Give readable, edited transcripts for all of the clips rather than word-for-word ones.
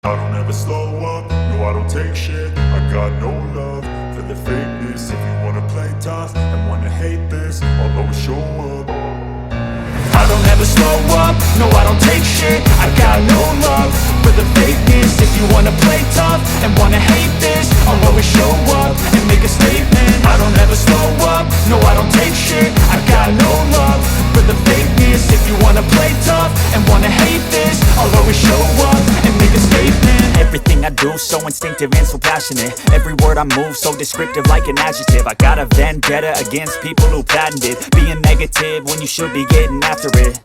I don't ever slow up, no I don't take shit. I got no love for the fakeness. If you wanna play tough and wanna hate this, I'll always show up. I don't ever slow up, no I don't take shit. I got no love for the fakeness. If you wanna play tough and wanna hate this, I'll always show up and make a statement. I don't ever slow up, no I don't take shit. I got no love for the fakeness. If you wanna play tough and wanna hate this, I'll always show up and make a statement. Everything I do so instinctive and so passionate. Every word I move so descriptive like an adjective. I got a vendetta against people who patented being negative when you should be getting after it.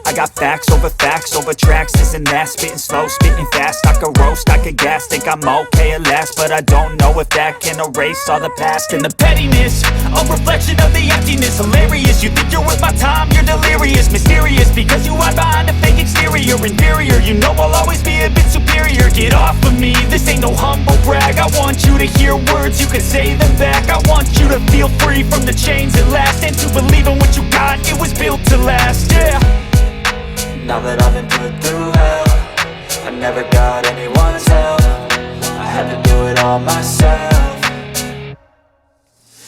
I got facts over tracks, this and that. Spitting slow, spitting fast, I could roast, I could gas. Think I'm okay at last, but I don't know if that can erase all the past. And the pettiness, a reflection of the emptiness. Hilarious, you think you're worth my time, you're delirious. Mysterious, because you hide behind a fake exterior. Inferior, you know I'll always be a bit superior. Get off of me, this ain't no humble brag. I want you to hear words, you can say them back. I want you to feel free from the chains at last, and to believe in what you got, it was built to last, yeah. Now that I've been put through hell, I never got anyone's help. I had to do it all myself.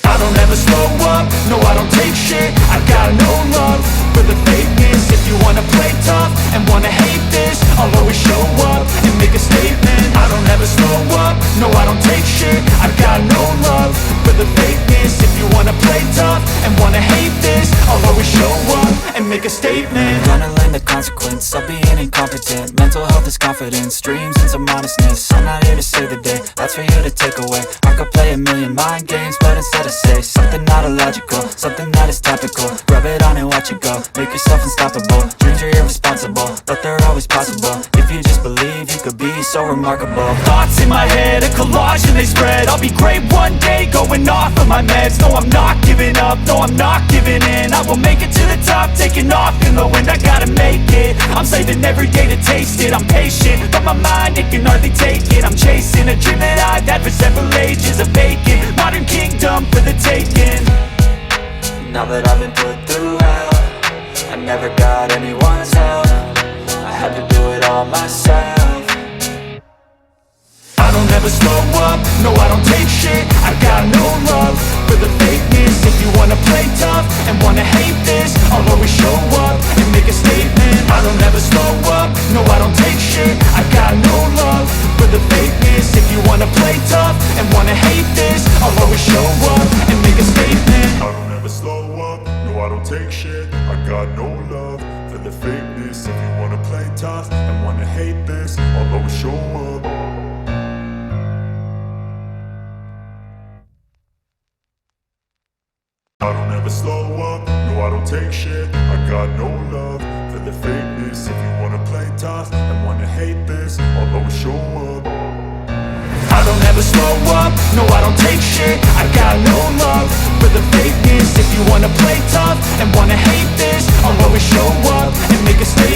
I don't ever slow up, no I don't take shit. I got no love for the fakeness. If you wanna play tough and wanna hate this, I'll always show up and make a statement. I don't ever slow up, no I don't take shit. I got no love for the fakeness. If you wanna play tough and wanna hate this, I'll always show up and make a statement. Gonna learn the consequence of being incompetent. Mental health is confidence, dreams and some honestness. I'm not here to save the day, that's for you to take away. I could play a million mind games, but instead I say something not illogical, something that is topical. Rub it on and watch it go, make yourself unstoppable. Dreams are irresponsible, but they're always possible. If you just believe, you could be so remarkable. Thoughts in my head, a collage and they spread. I'll be great one day, going off of my meds. No I'm not giving up, no I'm not giving in. I will make it to the top, taking off in the wind. I gotta make it, I'm saving every day to taste it. I'm patient, but my mind, it can hardly take it. I'm chasing a dream that I've had for several ages. A vacant, modern kingdom for the taking. Now that I've been put through hell, I never got anyone's help. I had to do it all myself. I don't ever slow up, no I don't take shit. I got no love for the fakeness. If you wanna play tough and wanna hate this, I'll always show up and make a statement. I don't ever slow up, no I don't take shit. I got no love for the fakeness. If you wanna play tough and wanna hate this, I'll always show up and make a statement. I don't ever slow up, no I don't take shit. I got no love for the fakeness. If you wanna play tough and wanna hate this, I'll always show up. I don't ever slow up, no I don't take shit. I got no love for the fakeness. If you wanna play tough and wanna hate this, I'll always show up. I don't ever slow up, no I don't take shit. I got no love for the fakeness. If you wanna play tough and wanna hate this, I'll always show up and make a statement.